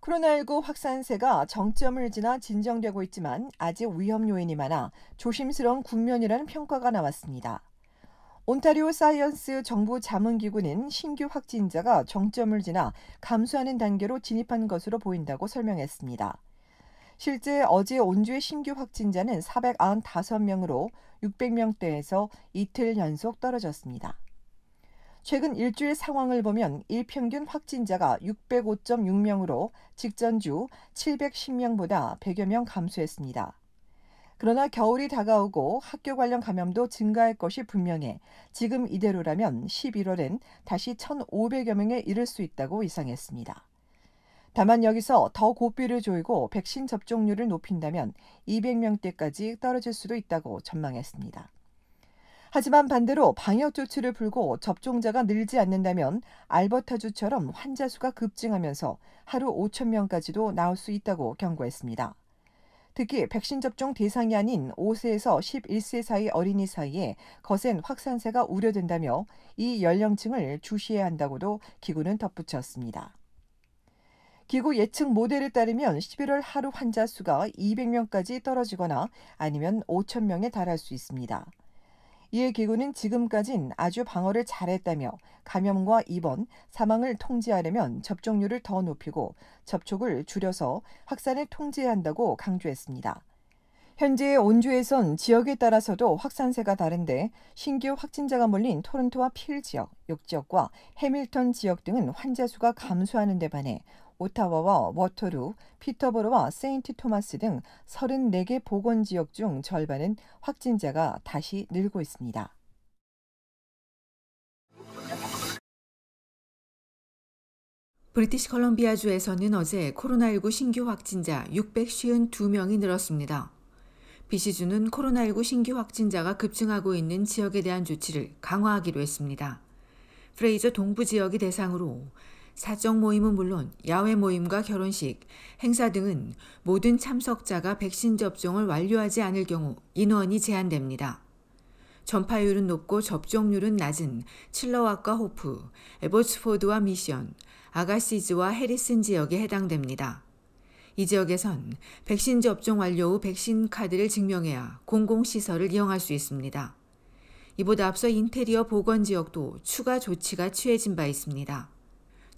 코로나19 확산세가 정점을 지나 진정되고 있지만 아직 위험 요인이 많아 조심스러운 국면이라는 평가가 나왔습니다. 온타리오 사이언스 정부 자문기구는 신규 확진자가 정점을 지나 감소하는 단계로 진입한 것으로 보인다고 설명했습니다. 실제 어제 온주의 신규 확진자는 495명으로 600명대에서 이틀 연속 떨어졌습니다. 최근 일주일 상황을 보면 일평균 확진자가 605.6명으로 직전주 710명보다 100여 명 감소했습니다. 그러나 겨울이 다가오고 학교 관련 감염도 증가할 것이 분명해 지금 이대로라면 11월엔 다시 1,500여 명에 이를 수 있다고 예상했습니다. 다만 여기서 더 고삐를 조이고 백신 접종률을 높인다면 200명대까지 떨어질 수도 있다고 전망했습니다. 하지만 반대로 방역 조치를 풀고 접종자가 늘지 않는다면 알버타주처럼 환자 수가 급증하면서 하루 5천 명까지도 나올 수 있다고 경고했습니다. 특히 백신 접종 대상이 아닌 5세에서 11세 사이 어린이 사이에 거센 확산세가 우려된다며 이 연령층을 주시해야 한다고도 기구는 덧붙였습니다. 기구 예측 모델에 따르면 11월 하루 환자 수가 200명까지 떨어지거나 아니면 5천 명에 달할 수 있습니다. 이에 기구는 지금까진 아주 방어를 잘했다며 감염과 입원, 사망을 통제하려면 접종률을 더 높이고 접촉을 줄여서 확산을 통제해야 한다고 강조했습니다. 현재 온주에선 지역에 따라서도 확산세가 다른데 신규 확진자가 몰린 토론토와 필 지역, 6지역과 해밀턴 지역 등은 환자 수가 감소하는 데 반해 오타와와 워터루, 피터보로와 세인트 토마스 등 34개 보건지역 중 절반은 확진자가 다시 늘고 있습니다. 브리티시 컬럼비아주에서는 어제 코로나19 신규 확진자 652명이 늘었습니다. BC주는 코로나19 신규 확진자가 급증하고 있는 지역에 대한 조치를 강화하기로 했습니다. 프레이저 동부 지역이 대상으로 사적 모임은 물론 야외 모임과 결혼식, 행사 등은 모든 참석자가 백신 접종을 완료하지 않을 경우 인원이 제한됩니다. 전파율은 높고 접종률은 낮은 칠러왁과 호프, 에버츠포드와 미션, 아가시즈와 해리슨 지역에 해당됩니다. 이 지역에선 백신 접종 완료 후 백신 카드를 증명해야 공공시설을 이용할 수 있습니다. 이보다 앞서 인테리어 보건 지역도 추가 조치가 취해진 바 있습니다.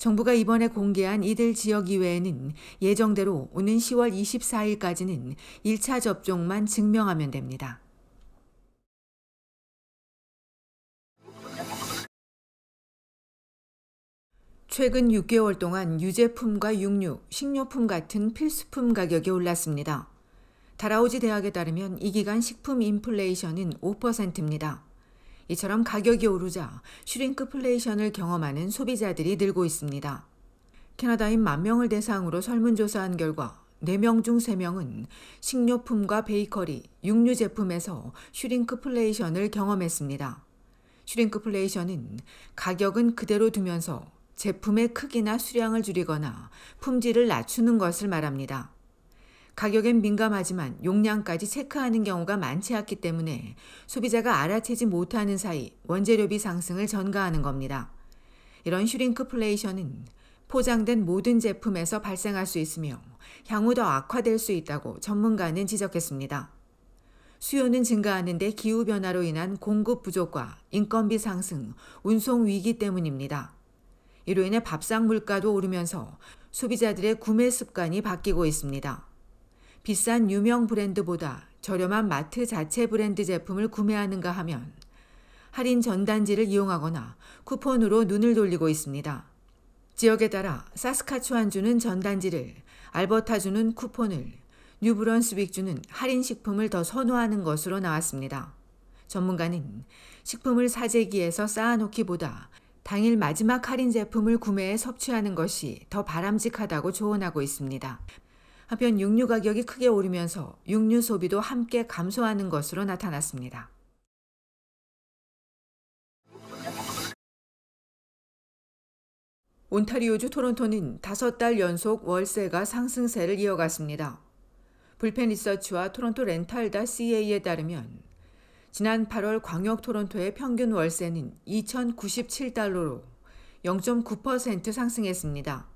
정부가 이번에 공개한 이들 지역 이외에는 예정대로 오는 10월 24일까지는 1차 접종만 증명하면 됩니다. 최근 6개월 동안 유제품과 육류, 식료품 같은 필수품 가격이 올랐습니다. 다라오지 대학에 따르면 이 기간 식품 인플레이션은 5%입니다. 이처럼 가격이 오르자 슈링크플레이션을 경험하는 소비자들이 늘고 있습니다. 캐나다인 10,000명을 대상으로 설문조사한 결과 4명 중 3명은 식료품과 베이커리, 육류 제품에서 슈링크플레이션을 경험했습니다. 슈링크플레이션은 가격은 그대로 두면서 제품의 크기나 수량을 줄이거나 품질을 낮추는 것을 말합니다. 가격엔 민감하지만 용량까지 체크하는 경우가 많지 않기 때문에 소비자가 알아채지 못하는 사이 원재료비 상승을 전가하는 겁니다. 이런 슈링크플레이션은 포장된 모든 제품에서 발생할 수 있으며 향후 더 악화될 수 있다고 전문가는 지적했습니다. 수요는 증가하는데 기후변화로 인한 공급 부족과 인건비 상승, 운송 위기 때문입니다. 이로 인해 밥상 물가도 오르면서 소비자들의 구매 습관이 바뀌고 있습니다. 비싼 유명 브랜드보다 저렴한 마트 자체 브랜드 제품을 구매하는가 하면 할인 전단지를 이용하거나 쿠폰으로 눈을 돌리고 있습니다. 지역에 따라 사스카추안주는 전단지를, 알버타주는 쿠폰을, 뉴브런스윅주는 할인 식품을 더 선호하는 것으로 나왔습니다. 전문가는 식품을 사재기에서 쌓아놓기보다 당일 마지막 할인 제품을 구매해 섭취하는 것이 더 바람직하다고 조언하고 있습니다. 한편 육류 가격이 크게 오르면서 육류 소비도 함께 감소하는 것으로 나타났습니다. 온타리오주 토론토는 5달 연속 월세가 상승세를 이어갔습니다. 불펜 리서치와 토론토 렌탈다 CA에 따르면 지난 8월 광역 토론토의 평균 월세는 2,097달러로 0.9% 상승했습니다.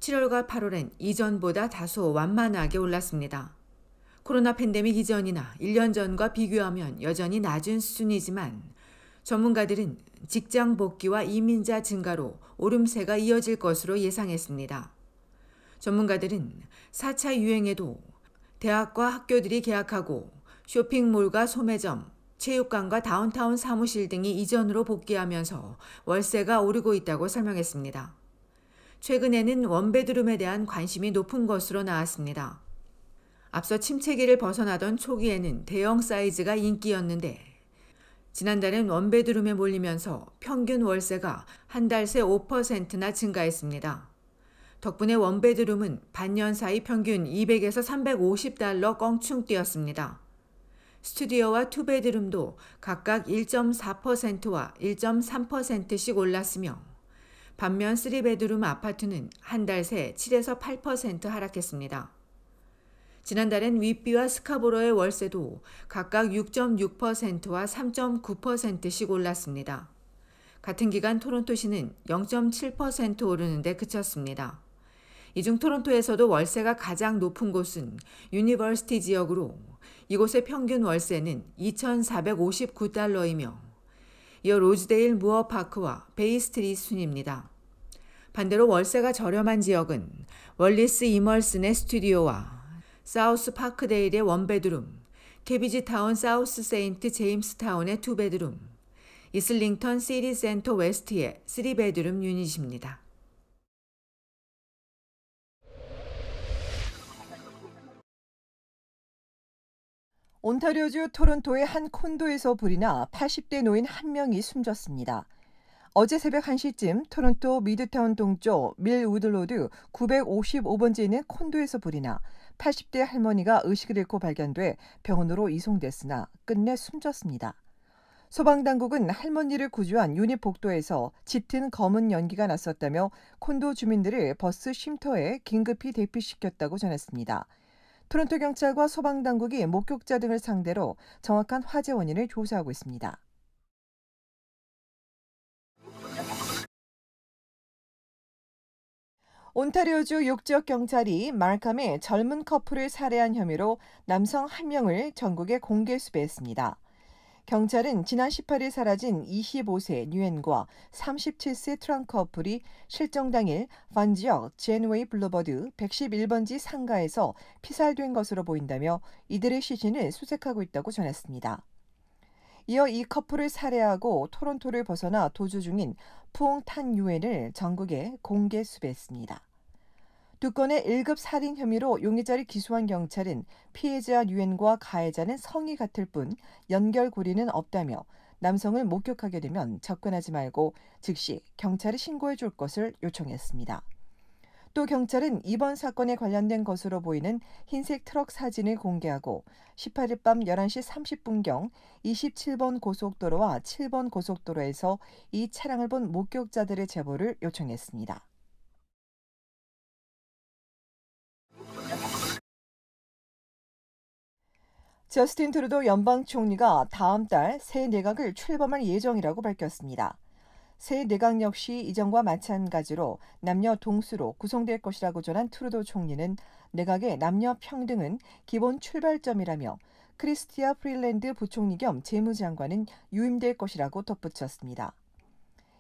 7월과 8월엔 이전보다 다소 완만하게 올랐습니다. 코로나 팬데믹 이전이나 1년 전과 비교하면 여전히 낮은 수준이지만 전문가들은 직장 복귀와 이민자 증가로 오름세가 이어질 것으로 예상했습니다. 전문가들은 4차 유행에도 대학과 학교들이 개학하고 쇼핑몰과 소매점, 체육관과 다운타운 사무실 등이 이전으로 복귀하면서 월세가 오르고 있다고 설명했습니다. 최근에는 원베드룸에 대한 관심이 높은 것으로 나왔습니다. 앞서 침체기를 벗어나던 초기에는 대형 사이즈가 인기였는데 지난달엔 원베드룸에 몰리면서 평균 월세가 한 달 새 5%나 증가했습니다. 덕분에 원베드룸은 반년 사이 평균 200에서 350달러 껑충 뛰었습니다. 스튜디오와 투베드룸도 각각 1.4%와 1.3%씩 올랐으며 반면 3베드룸 아파트는 한 달 새 7에서 8% 하락했습니다. 지난달엔 윗비와 스카보로의 월세도 각각 6.6%와 3.9%씩 올랐습니다. 같은 기간 토론토시는 0.7% 오르는 데 그쳤습니다. 이 중 토론토에서도 월세가 가장 높은 곳은 유니버시티 지역으로 이곳의 평균 월세는 2,459달러이며 이어 로즈데일 무어파크와 베이스트리트 순입니다. 반대로 월세가 저렴한 지역은 월리스 이멀슨의 스튜디오와 사우스 파크데일의 원베드룸, 캐비지타운 사우스 세인트 제임스타운의 투베드룸, 이슬링턴 시티 센터 웨스트의 3베드룸 유닛입니다. 온타리오주 토론토의 한 콘도에서 불이 나 80대 노인 1명이 숨졌습니다. 어제 새벽 1시쯤 토론토 미드타운 동쪽 밀우드로드 955번지에 있는 콘도에서 불이 나 80대 할머니가 의식을 잃고 발견돼 병원으로 이송됐으나 끝내 숨졌습니다. 소방당국은 할머니를 구조한 유닛 복도에서 짙은 검은 연기가 났었다며 콘도 주민들을 버스 쉼터에 긴급히 대피시켰다고 전했습니다. 토론토 경찰과 소방당국이 목격자 등을 상대로 정확한 화재 원인을 조사하고 있습니다. 온타리오주 육지역 경찰이 말캄의 젊은 커플을 살해한 혐의로 남성 1명을 전국에 공개 수배했습니다. 경찰은 지난 18일 사라진 25세 뉴엔과 37세 트랑 커플이 실종 당일 반 지역 제인웨이 블루버드 111번지 상가에서 피살된 것으로 보인다며 이들의 시신을 수색하고 있다고 전했습니다. 이어 이 커플을 살해하고 토론토를 벗어나 도주 중인 푸옹 탄 유엔을 전국에 공개 수배했습니다. 두 건의 1급 살인 혐의로 용의자를 기소한 경찰은 피해자 유엔과 가해자는 성이 같을 뿐 연결고리는 없다며 남성을 목격하게 되면 접근하지 말고 즉시 경찰에 신고해 줄 것을 요청했습니다. 또 경찰은 이번 사건에 관련된 것으로 보이는 흰색 트럭 사진을 공개하고 18일 밤 11시 30분경 27번 고속도로와 7번 고속도로에서 이 차량을 본 목격자들의 제보를 요청했습니다. 저스틴 트루도 연방 총리가 다음 달 새 내각을 출범할 예정이라고 밝혔습니다. 새 내각 역시 이전과 마찬가지로 남녀 동수로 구성될 것이라고 전한 트루도 총리는 내각의 남녀 평등은 기본 출발점이라며 크리스티아 프릴랜드 부총리 겸 재무장관은 유임될 것이라고 덧붙였습니다.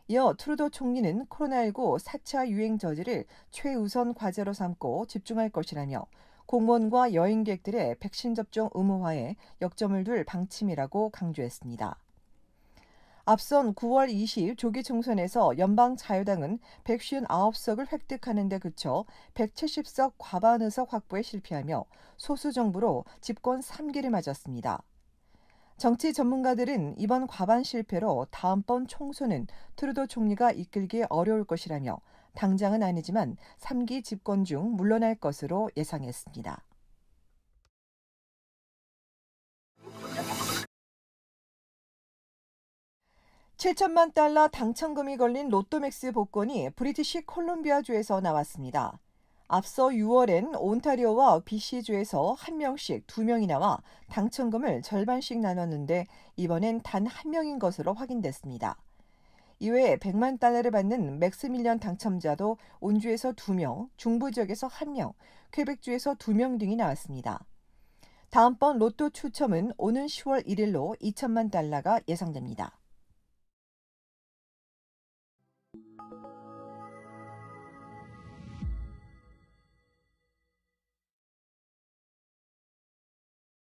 이어 트루도 총리는 코로나19 4차 유행 저지를 최우선 과제로 삼고 집중할 것이라며 공무원과 여행객들의 백신 접종 의무화에 역점을 둘 방침이라고 강조했습니다. 앞선 9월 20일 조기 총선에서 연방 자유당은 159석을 획득하는 데 그쳐 170석 과반 의석 확보에 실패하며 소수 정부로 집권 3기를 맞았습니다. 정치 전문가들은 이번 과반 실패로 다음번 총선은 트루도 총리가 이끌기 어려울 것이라며 당장은 아니지만 3기 집권 중 물러날 것으로 예상했습니다. $7천만 당첨금이 걸린 로또맥스 복권이 브리티시 콜룸비아주에서 나왔습니다. 앞서 6월엔 온타리오와 BC주에서 한 명씩 2명이 나와 당첨금을 절반씩 나눴는데 이번엔 단 1명인 것으로 확인됐습니다. 이외에 100만 달러를 받는 맥스밀리언 당첨자도 온주에서 2명, 중부 지역에서 1명, 퀘벡주에서 2명 등이 나왔습니다. 다음번 로또 추첨은 오는 10월 1일로 2천만 달러가 예상됩니다.